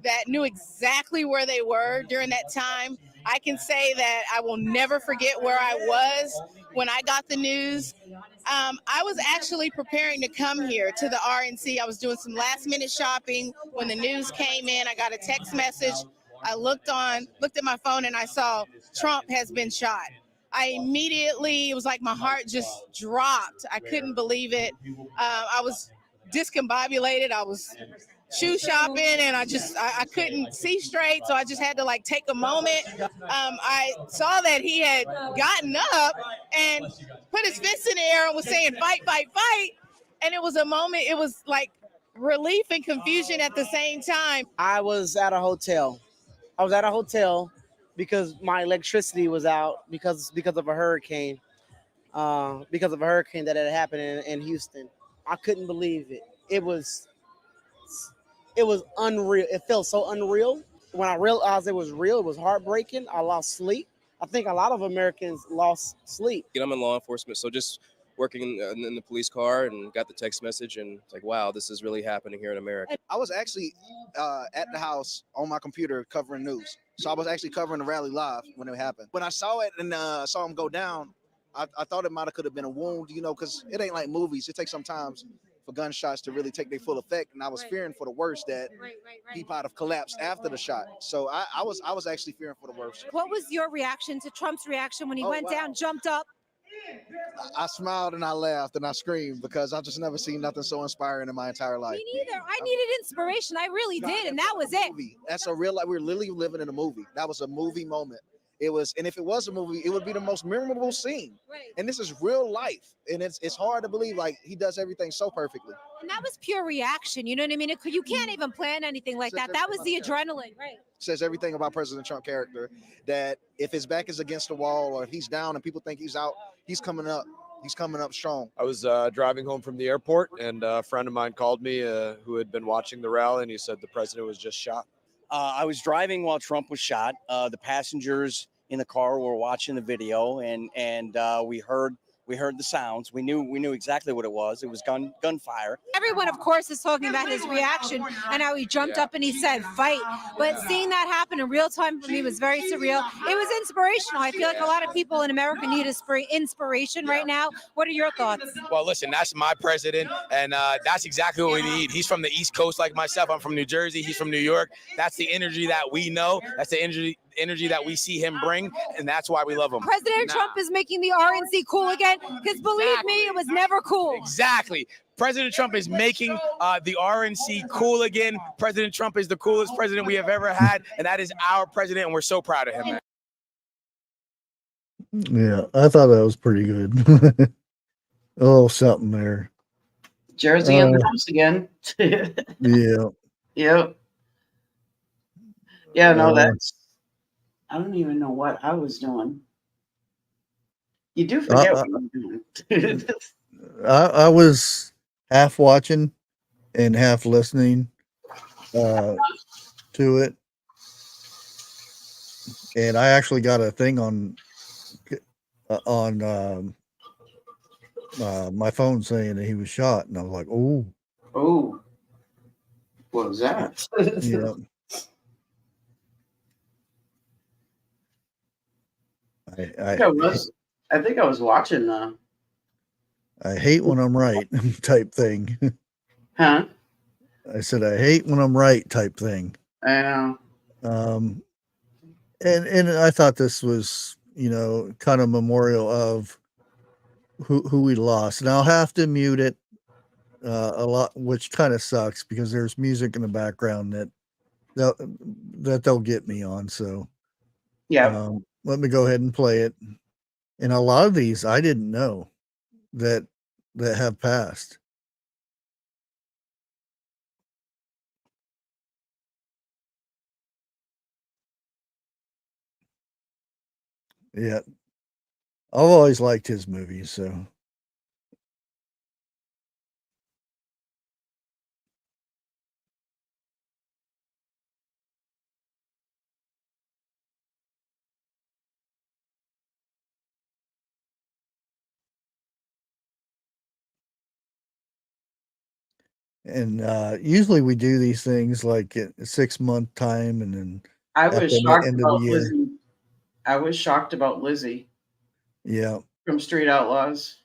Speaker 14: that knew exactly where they were during that time. I can say that I will never forget where I was when I got the news. I was actually preparing to come here to the RNC. I was doing some last minute shopping when the news came in. I got a text message I looked at my phone and I saw Trump has been shot. It was like my heart just dropped. I couldn't believe it. I was discombobulated. I was shoe shopping and I couldn't see straight. So I just had to like take a moment. I saw that he had gotten up and put his fist in the air and was saying, fight, fight, fight. And it was a moment, it was like relief and confusion at the same time.
Speaker 15: I was at a hotel. Because my electricity was out because of a hurricane. Because of a hurricane that had happened in Houston. I couldn't believe it. It was unreal. It felt so unreal. When I realized it was real, it was heartbreaking. I lost sleep. I think a lot of Americans lost sleep.
Speaker 16: I'm in law enforcement, so just working in the police car and got the text message and it's like, wow, this is really happening here in America.
Speaker 17: I was actually at the house on my computer covering news. So I was actually covering the rally live when it happened. When I saw it and saw him go down, I thought it could have been a wound, because it ain't like movies. It takes some time for gunshots to really take their full effect. And I was fearing for the worst that he might have collapsed after the shot. So I was actually fearing for the worst.
Speaker 13: What was your reaction to Trump's reaction when he went down, jumped up?
Speaker 17: I smiled and I laughed and I screamed because I've just never seen nothing so inspiring in my entire life.
Speaker 13: Me neither. I needed inspiration. I really did, and that was it.
Speaker 17: That's a real life. We're literally living in a movie. That was a movie moment. It was, and if it was a movie, it would be the most memorable scene. Right. And this is real life, and it's hard to believe. Like, he does everything so perfectly.
Speaker 13: And that was pure reaction. You know what I mean? You can't even plan anything like that. That was the adrenaline, right?
Speaker 17: Says everything about President Trump character, that if his back is against the wall or if he's down and people think he's out, he's coming up. He's coming up strong.
Speaker 18: I was driving home from the airport, and a friend of mine called me who had been watching the rally, and he said the president was just shot.
Speaker 19: I was driving while Trump was shot. The passengers in the car were watching the video, and we heard the sounds. We knew exactly what it was. It was gunfire.
Speaker 13: Everyone, of course, is talking about his reaction and how he jumped up and he said, fight. But seeing that happen in real time for me was very surreal. It was inspirational. I feel like a lot of people in America need inspiration right now. What are your thoughts?
Speaker 20: Well, listen, that's my president, and that's exactly what we need. He's from the East Coast like myself. I'm from New Jersey. He's from New York. That's the energy that we know. That's the energy that we see him bring, and that's why we love him.
Speaker 13: President Trump is making the RNC cool again, because believe me, it was never cool.
Speaker 20: Exactly. President Trump is making the RNC cool again. President Trump is the coolest president we have ever had, and that is our president, and we're so proud of him.
Speaker 2: Yeah, I thought that was pretty good. Oh, something there.
Speaker 3: Jersey in the house again.
Speaker 2: Yeah.
Speaker 3: Yep. Yeah, no, that's. I don't even know what I was doing. You do forget what you're doing.
Speaker 2: I was half watching and half listening to it, and I actually got a thing on my phone saying that he was shot, and I was like, "Oh,
Speaker 3: what was that?"
Speaker 2: Yeah.
Speaker 3: I think I was watching
Speaker 2: I hate when I'm right type thing.
Speaker 3: Huh?
Speaker 2: I said I hate when I'm right type thing.
Speaker 3: I know.
Speaker 2: And I thought this was, kind of memorial of who we lost. And I'll have to mute it a lot, which kind of sucks because there's music in the background that they'll get me on. So
Speaker 3: yeah.
Speaker 2: Let me go ahead and play it. And a lot of these I didn't know that have passed. Yeah. I've always liked his movies, so. And usually we do these things like at 6 month time, and then
Speaker 3: I was shocked about Lizzie. I was shocked about Lizzie.
Speaker 2: Yeah.
Speaker 3: From Street Outlaws.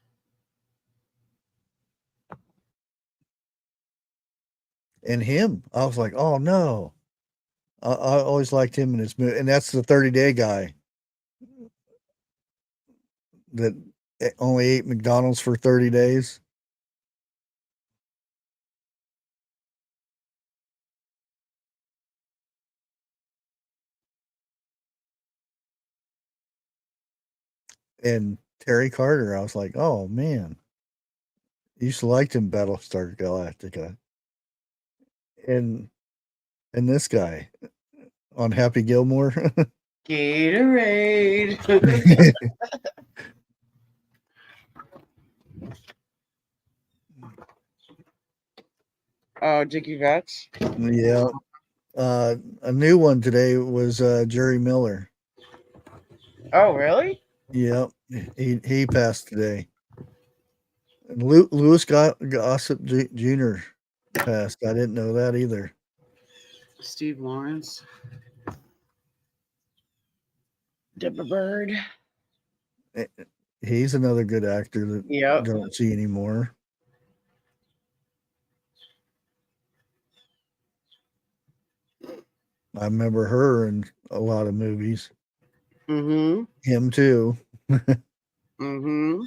Speaker 2: And him, I was like, oh no. I always liked him in his movie, and that's the 30-day guy that only ate McDonald's for 30 days. And Terry Carter, I was like, oh man, I used to like him Battlestar Galactica. And this guy on Happy Gilmore.
Speaker 3: Gatorade. Oh, Dickie Vets.
Speaker 2: Yeah. A new one today was Jerry Miller.
Speaker 3: Oh, really?
Speaker 2: Yep. He passed today. And Louis Gossett Jr. passed. I didn't know that either.
Speaker 3: Steve Lawrence. Deborah Bird.
Speaker 2: He's another good actor that don't see anymore. I remember her in a lot of movies.
Speaker 3: Mm-hmm.
Speaker 2: Him too.
Speaker 3: Mm-hmm.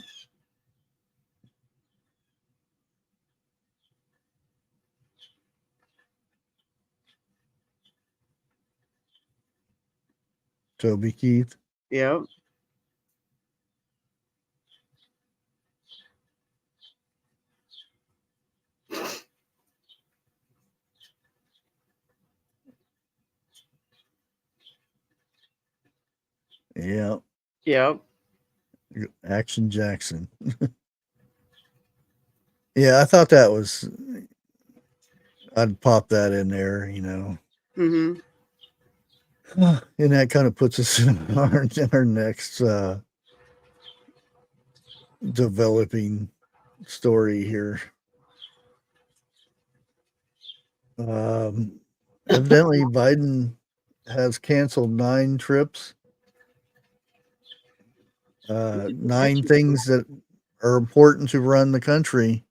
Speaker 2: Toby Keith.
Speaker 3: Yep.
Speaker 2: Yeah.
Speaker 3: Yep.
Speaker 2: Action Jackson. Yeah, I thought that was. I'd pop that in there, you know.
Speaker 3: Mm-hmm.
Speaker 2: And that kind of puts us in our next developing story here. Evidently, Biden has canceled 9 trips. 9 things that are important to run the country.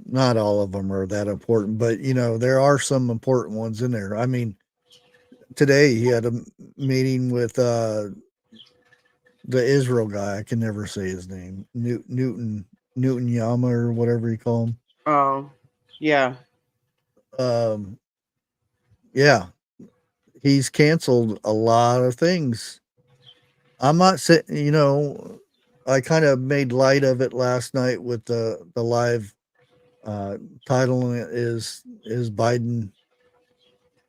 Speaker 2: Not all of them are that important, but you know, there are some important ones in there. I mean, today he had a meeting with the Israel guy. I can never say his name. Newton Yama or whatever you call him.
Speaker 3: Oh, yeah.
Speaker 2: Yeah. He's canceled a lot of things. I'm not saying, you know, I kind of made light of it last night with the live title is Biden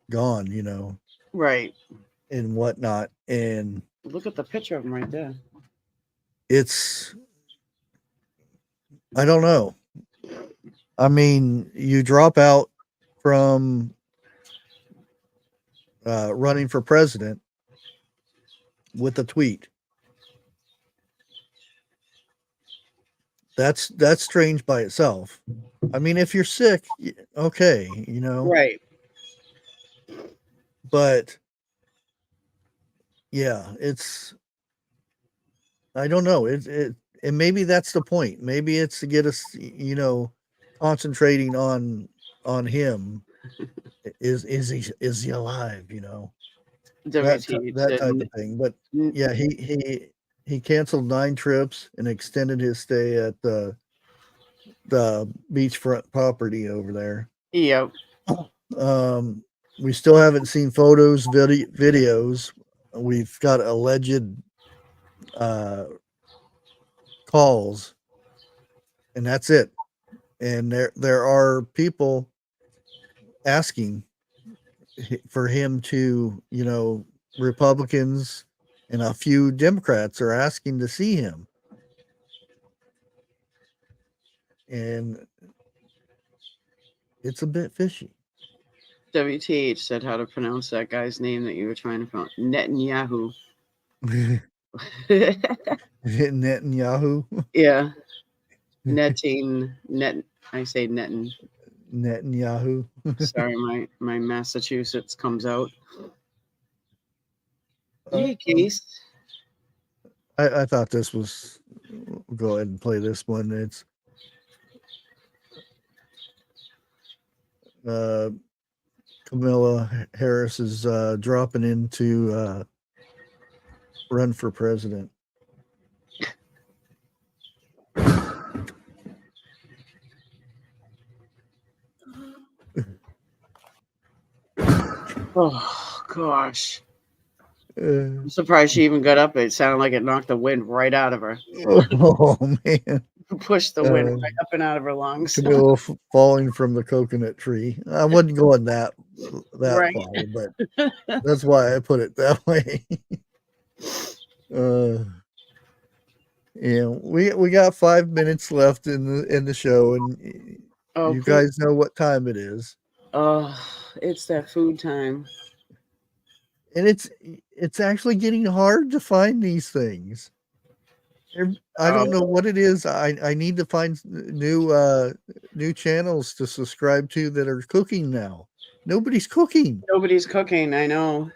Speaker 2: gone, you know,
Speaker 3: Right.
Speaker 2: and whatnot. And
Speaker 3: Look at the picture of him right there.
Speaker 2: it's, I don't know. I mean, you drop out from running for president with a tweet. That's strange by itself. I mean, if you're sick, okay, you know.
Speaker 3: Right.
Speaker 2: But yeah, it's, I don't know. And maybe that's the point. Maybe it's to get us, you know, concentrating on him. Is he alive, you know? That type of thing. But yeah, he canceled 9 trips and extended his stay at the beachfront property over there.
Speaker 3: Yep.
Speaker 2: We still haven't seen photos, videos. We've got alleged calls, and that's it. And there are people asking for him to, you know, Republicans and a few Democrats are asking to see him. And it's a bit fishy.
Speaker 3: WTH said how to pronounce that guy's name that you were trying to pronounce. Netanyahu.
Speaker 2: Netanyahu?
Speaker 3: Yeah. I say Netin.
Speaker 2: Netanyahu.
Speaker 3: Sorry, my Massachusetts comes out. Hey, Case.
Speaker 2: I thought this was, go ahead and play this one. It's Kamala Harris is dropping in to run for president.
Speaker 3: Oh gosh. I'm surprised she even got up. It sounded like it knocked the wind right out of her.
Speaker 2: Oh man!
Speaker 3: Pushed the wind right up and out of her lungs.
Speaker 2: Camilla falling from the coconut tree. I wasn't going that
Speaker 3: Right.
Speaker 2: far, but that's why I put it that way. Yeah, we got 5 minutes left in the show, and you guys know what time it is.
Speaker 3: Oh, it's that food time.
Speaker 2: And it's actually getting hard to find these things. I don't know what it is. I need to find new channels to subscribe to that are cooking now. Nobody's cooking.
Speaker 3: Nobody's cooking. I know.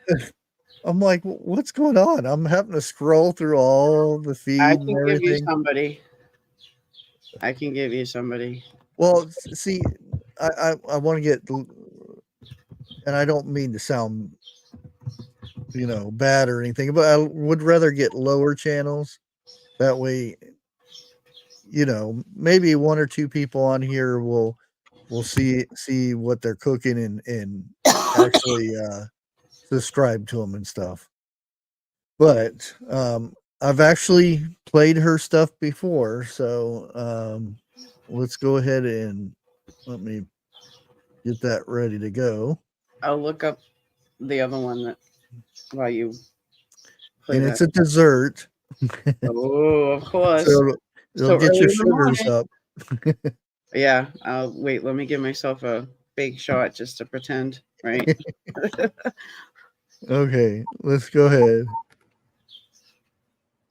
Speaker 2: I'm like, what's going on? I'm having to scroll through all the feed
Speaker 3: I
Speaker 2: and
Speaker 3: can
Speaker 2: everything.
Speaker 3: give you somebody. I can give you somebody.
Speaker 2: Well, see, I want to get, and I don't mean to sound, bad or anything, but I would rather get lower channels. That way, maybe one or two people on here will see what they're cooking and actually subscribe to them and stuff. But I've actually played her stuff before, so let's go ahead and let me get that ready to go.
Speaker 3: I'll look up the other one that while you play
Speaker 2: And
Speaker 3: that.
Speaker 2: it's a dessert.
Speaker 3: Oh, of course.
Speaker 2: So it'll get
Speaker 3: early
Speaker 2: your
Speaker 3: in the morning.
Speaker 2: sugars up.
Speaker 3: Yeah, I'll wait. Let me give myself a big shot just to pretend, right?
Speaker 2: Okay, let's go ahead.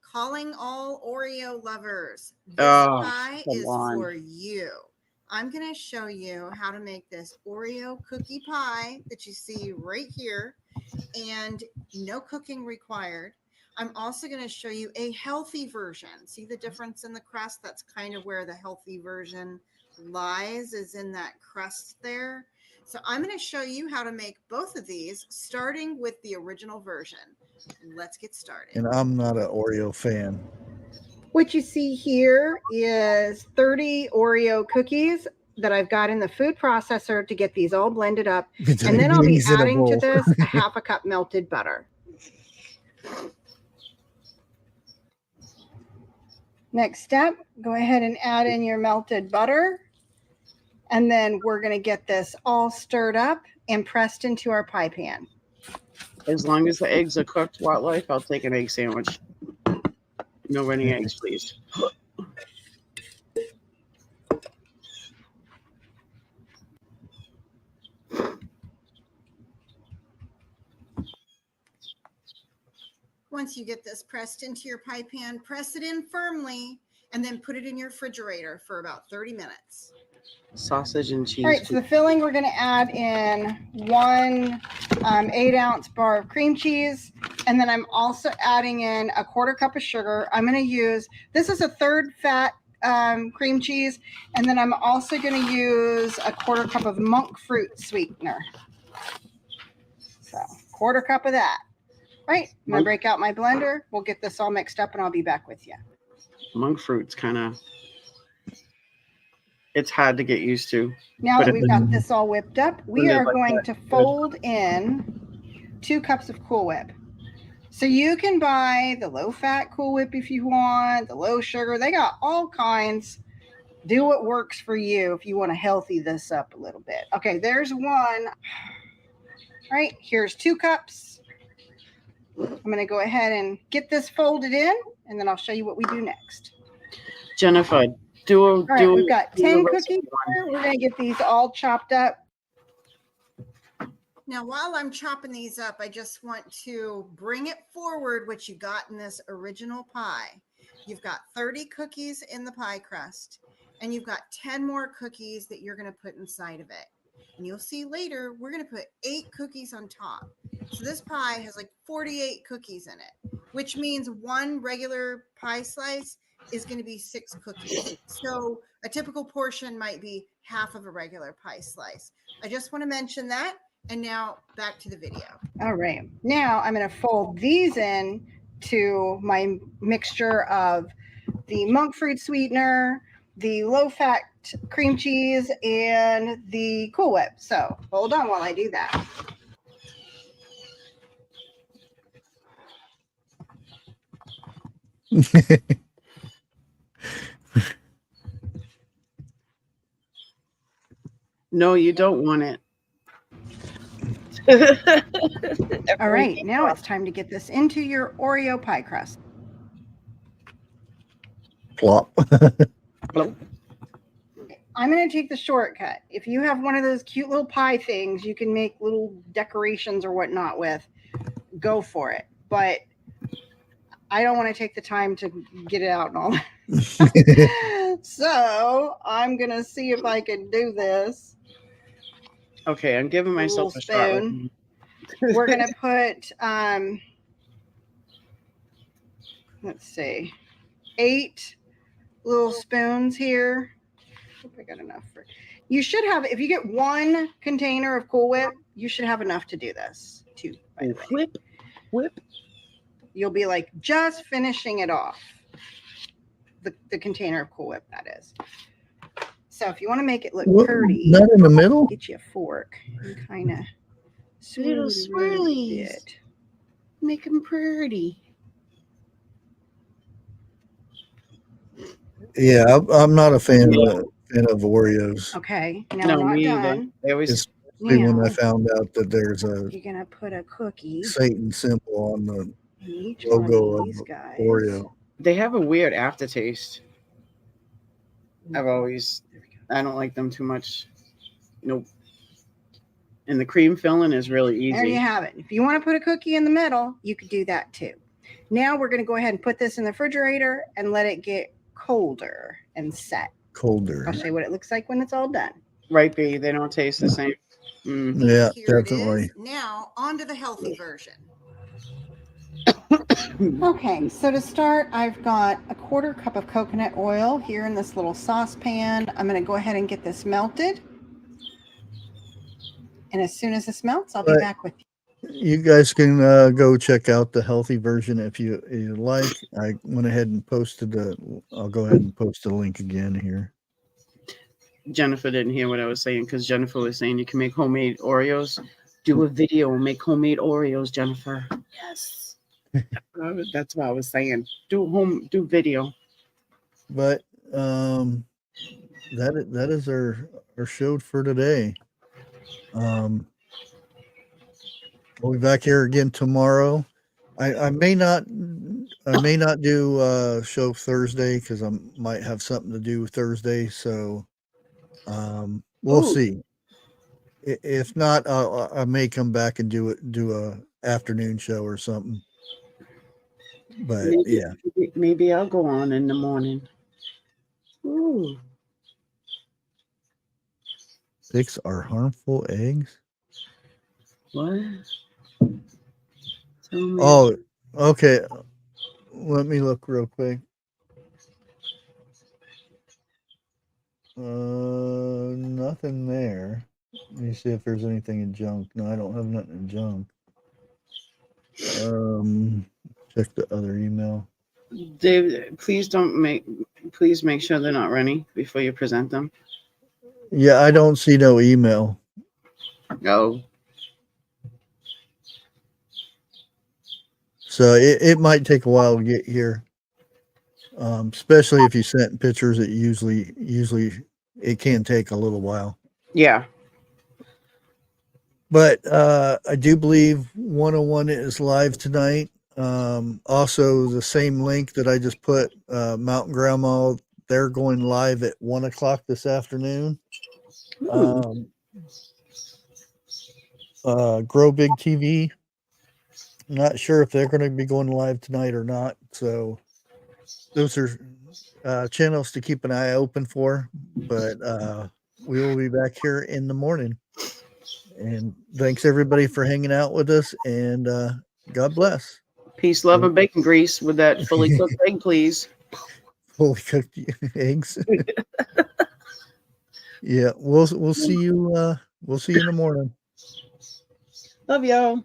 Speaker 21: Calling all Oreo lovers. This
Speaker 3: Oh,
Speaker 21: pie
Speaker 3: come
Speaker 21: is
Speaker 3: on.
Speaker 21: for you. I'm going to show you how to make this Oreo cookie pie that you see right here, and no cooking required. I'm also going to show you a healthy version. See the difference in the crust? That's kind of where the healthy version lies, is in that crust there. So I'm going to show you how to make both of these, starting with the original version. Let's get started.
Speaker 2: And I'm not an Oreo fan.
Speaker 21: What you see here is 30 Oreo cookies that I've got in the food processor to get these all blended up. And then I'll be adding to this a half a cup melted butter. Next step, go ahead and add in your melted butter. And then we're going to get this all stirred up and pressed into our pie pan.
Speaker 3: As long as the eggs are cooked, Wildlife, I'll take an egg sandwich. No running eggs, please.
Speaker 21: Once you get this pressed into your pie pan, press it in firmly and then put it in your refrigerator for about 30 minutes.
Speaker 3: Sausage and cheese.
Speaker 21: All right, so the filling, we're going to add in 1 8-ounce bar of cream cheese. And then I'm also adding in a 1/4 cup of sugar. I'm going to use, this is a 3rd fat cream cheese. And then I'm also going to use a 1/4 cup of monk fruit sweetener. So 1/4 cup of that. Right, I'm going to break out my blender. We'll get this all mixed up and I'll be back with you.
Speaker 3: Monk fruit's kind of, it's hard to get used to.
Speaker 21: Now that we've got this all whipped up, we are going to fold in 2 cups of Cool Whip. So you can buy the low-fat Cool Whip if you want, the low sugar. They got all kinds. Do what works for you if you want to healthy this up a little bit. Okay, there's 1. All right, here's 2 cups. I'm going to go ahead and get this folded in, and then I'll show you what we do next.
Speaker 3: Jennifer,
Speaker 21: All right, we've got 10 cookies here. We're going to get these all chopped up. Now, while I'm chopping these up, I just want to bring it forward what you got in this original pie. You've got 30 cookies in the pie crust, and you've got 10 more cookies that you're going to put inside of it. And you'll see later, we're going to put 8 cookies on top. So this pie has like 48 cookies in it, which means 1 regular pie slice is going to be 6 cookies. So a typical portion might be half of a regular pie slice. I just want to mention that And now back to the video. All right. Now I'm going to fold these in to my mixture of the monk fruit sweetener, the low-fat cream cheese, and the Cool Whip. So hold on while I do that.
Speaker 3: No, you don't want it.
Speaker 21: All right, now it's time to get this into your Oreo pie crust.
Speaker 2: Plop.
Speaker 21: I'm going to take the shortcut. If you have one of those cute little pie things you can make little decorations or whatnot with, go for it. But I don't want to take the time to get it out and all that. So I'm going to see if I can do this.
Speaker 3: Okay, I'm giving myself a shot.
Speaker 21: Spoon. We're going to put, let's see, 8 little spoons here. Hope I got enough for. You should have, if you get 1 container of Cool Whip, you should have enough to do this. 2, by the way.
Speaker 3: Whip.
Speaker 21: You'll be like just finishing it off. The container of Cool Whip, that is. So if you want to make it look pretty,
Speaker 2: not in the middle.
Speaker 21: Get you a fork and kind of
Speaker 3: little swirlies. Make them pretty.
Speaker 2: Yeah, I'm not a fan of Oreos.
Speaker 21: Okay, now I'm not done.
Speaker 3: They always.
Speaker 2: Especially when I found out that there's a
Speaker 21: You're gonna put a cookie.
Speaker 2: Satan symbol on the
Speaker 21: Each
Speaker 2: logo
Speaker 21: one
Speaker 2: of
Speaker 21: these guys.
Speaker 2: Oreo.
Speaker 3: They have a weird aftertaste. I don't like them too much. Nope. And the cream filling is really easy.
Speaker 21: There you have it. If you want to put a cookie in the middle, you could do that too. Now we're going to go ahead and put this in the refrigerator and let it get colder and set.
Speaker 2: Colder.
Speaker 21: I'll show you what it looks like when it's all done.
Speaker 3: Right, B. They don't taste the same.
Speaker 2: Yeah, definitely.
Speaker 21: Now on to the healthy version. Okay, so to start, I've got a 1/4 cup of coconut oil here in this little saucepan. I'm going to go ahead and get this melted. And as soon as this melts, I'll be back with you.
Speaker 2: You guys can go check out the healthy version if you like. I went ahead and posted I'll go ahead and post the link again here.
Speaker 3: Jennifer didn't hear what I was saying because Jennifer was saying you can make homemade Oreos. Do a video and make homemade Oreos, Jennifer. Yes. That's what I was saying. Do video.
Speaker 2: But that is our show for today. We'll be back here again tomorrow. I may not do a show Thursday because I might have something to do Thursday. So we'll see. If not, I may come back and do a afternoon show or something. But
Speaker 3: maybe I'll go on in the morning. Ooh.
Speaker 2: 6 are harmful eggs.
Speaker 3: What?
Speaker 2: Oh, okay. Let me look real quick. Nothing there. Let me see if there's anything in junk. No, I don't have nothing in junk. Check the other email.
Speaker 3: Dave, please make sure they're not runny before you present them.
Speaker 2: Yeah, I don't see no email.
Speaker 3: No.
Speaker 2: So it might take a while to get here. Especially if you sent pictures, it usually it can take a little while.
Speaker 3: Yeah.
Speaker 2: But I do believe 101 is live tonight. Also, the same link that I just put, Mountain Grandma, they're going live at 1 o'clock this afternoon. Grow Big TV. Not sure if they're going to be going live tonight or not. So those are channels to keep an eye open for. But we will be back here in the morning. And thanks everybody for hanging out with us. And God bless.
Speaker 3: Peace, love, and bacon grease with that fully cooked egg, please.
Speaker 2: Fully cooked eggs. Yeah, we'll see you. We'll see you in the morning.
Speaker 3: Love y'all.